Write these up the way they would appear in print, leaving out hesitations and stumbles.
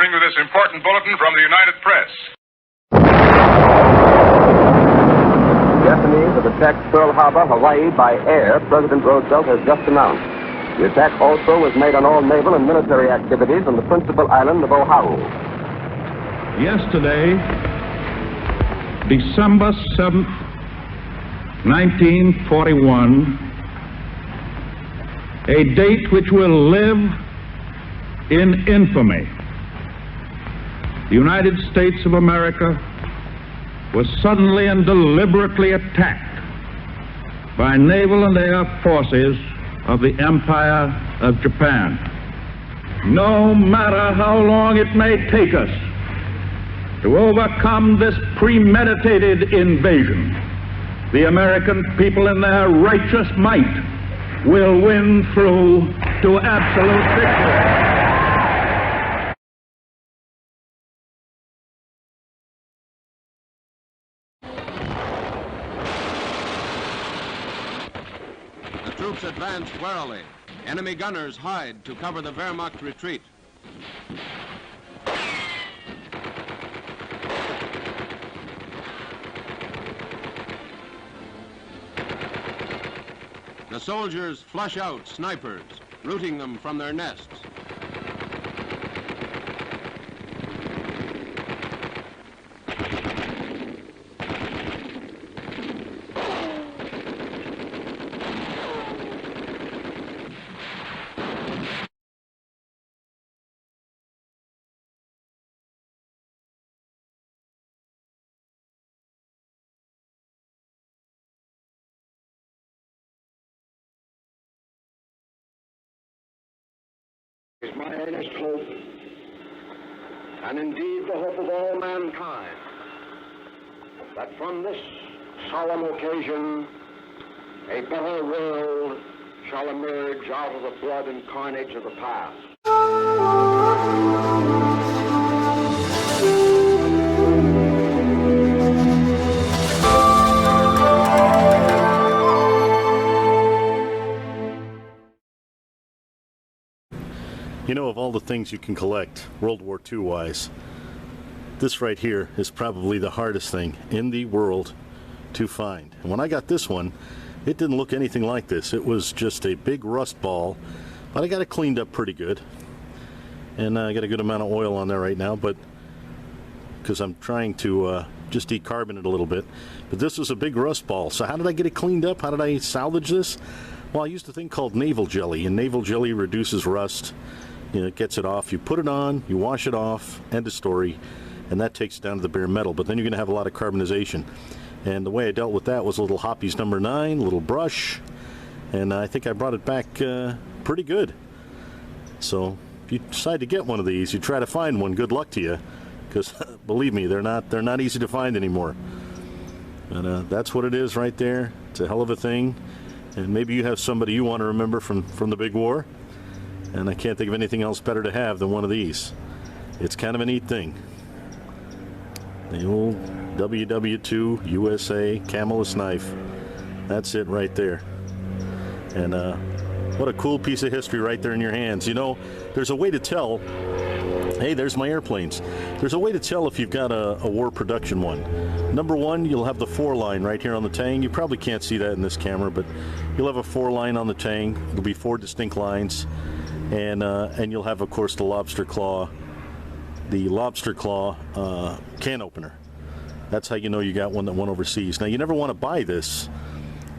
bring you this important bulletin from the United Press. Japanese have attacked Pearl Harbor, Hawaii by air, President Roosevelt has just announced. The attack also was made on all naval and military activities on the principal island of Oahu. Yesterday, December 7th, 1941, a date which will live in infamy. The United States of America was suddenly and deliberately attacked by naval and air forces of the Empire of Japan. No matter how long it may take us to overcome this premeditated invasion, the American people in their righteous might will win through to absolute victory. The troops advance warily. Enemy gunners hide to cover the Wehrmacht retreat. The soldiers flush out snipers, rooting them from their nests. Is my earnest hope, and indeed the hope of all mankind, that from this solemn occasion a better world shall emerge out of the blood and carnage of the past. You know, of all the things you can collect, World War II-wise, this right here is probably the hardest thing in the world to find. And when I got this one, it didn't look anything like this. It was just a big rust ball, but I got it cleaned up pretty good. And I got a good amount of oil on there right now, but because I'm trying to just decarbon it a little bit. But this was a big rust ball. So how did I get it cleaned up? How did I salvage this? Well, I used a thing called naval jelly, and naval jelly reduces rust. You know, it gets it off. You put it on, you wash it off, end of story, and that takes it down to the bare metal. But then you're going to have a lot of carbonization. And the way I dealt with that was a little Hoppy's number 9, a little brush, and I think I brought it back pretty good. So if you decide to get one of these, you try to find one. Good luck to you, because believe me, they're not easy to find anymore. And that's what it is right there. It's a hell of a thing. And maybe you have somebody you want to remember from the big war. And I can't think of anything else better to have than one of these. It's kind of a neat thing. The old WWII USA Camillus knife. That's it right there. And what a cool piece of history right there in your hands. You know, there's a way to tell. Hey, there's my airplanes. There's a way to tell if you've got a war production one. Number one, you'll have the 4 line right here on the tang. You probably can't see that in this camera, but you'll have a 4 line on the tang. It'll be 4 distinct lines. And you'll have, of course, the lobster claw can opener. That's how you know you got one that went overseas. Now, you never want to buy this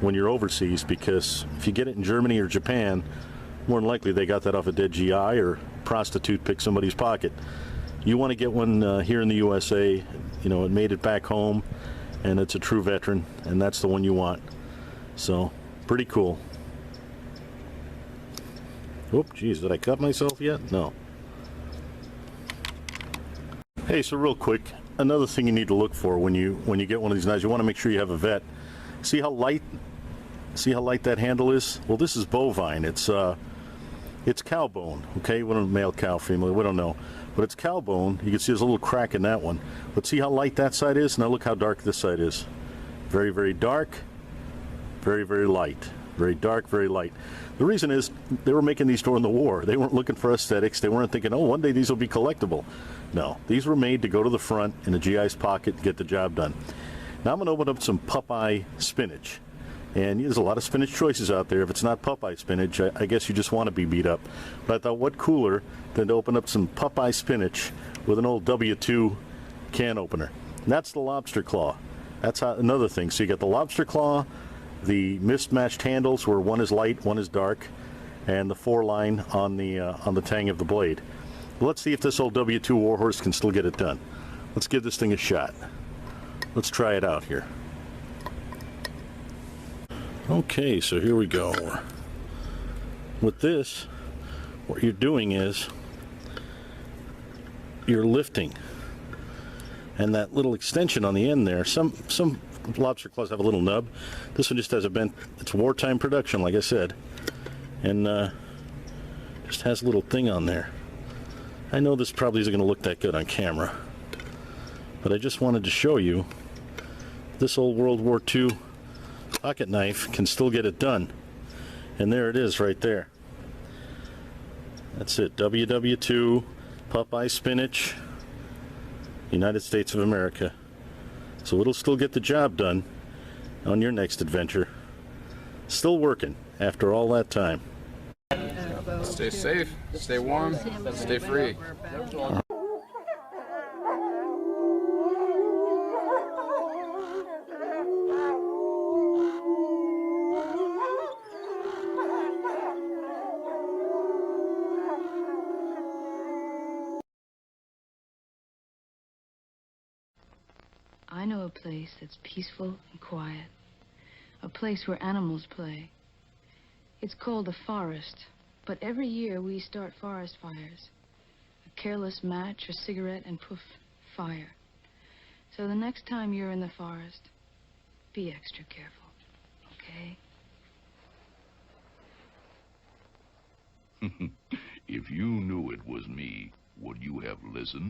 when you're overseas, because if you get it in Germany or Japan, more than likely they got that off a dead GI or prostitute picked somebody's pocket. You want to get one here in the USA. You know, it made it back home, and it's a true veteran, and that's the one you want. So, pretty cool. Oop, geez, did I cut myself yet? No. Hey, so real quick, another thing you need to look for when you get one of these knives, you want to make sure you have a vet. See how light that handle is? Well, this is bovine. It's cow bone. Okay, we don't male cow, female, we don't know, but it's cow bone. You can see there's a little crack in that one. But see how light that side is? Now look how dark this side is. Very, very dark. Very, very light. very dark, very light. The reason is they were making these during the war. They weren't looking for aesthetics. They weren't thinking, oh, one day these will be collectible. No, these were made to go to the front in a GI's pocket and get the job done. Now I'm going to open up some Popeye spinach. And there's a lot of spinach choices out there. If it's not Popeye spinach, I guess you just want to be beat up. But I thought, what cooler than to open up some Popeye spinach with an old W2 can opener. And that's the lobster claw. That's another thing. So you got the lobster claw, the mismatched handles where one is light, one is dark, and the 4-line on the tang of the blade. But let's see if this old W2 Warhorse can still get it done. Let's give this thing a shot. Let's try it out here. Okay, so here we go. With this, what you're doing is you're lifting, and that little extension on the end there, some lobster claws have a little nub. This one just has a bent. It's wartime production, like I said, and just has a little thing on there. I know this probably isn't going to look that good on camera, but I just wanted to show you this old World War II pocket knife can still get it done. And there it is right there. That's it. WW2 Popeye spinach, United States of America. So it'll still get the job done on your next adventure. Still working after all that time. Stay safe, stay warm, stay free. I know a place that's peaceful and quiet, a place where animals play. It's called the forest, but every year we start forest fires. A careless match or cigarette and poof, fire. So the next time you're in the forest, be extra careful, okay? If you knew it was me, would you have listened?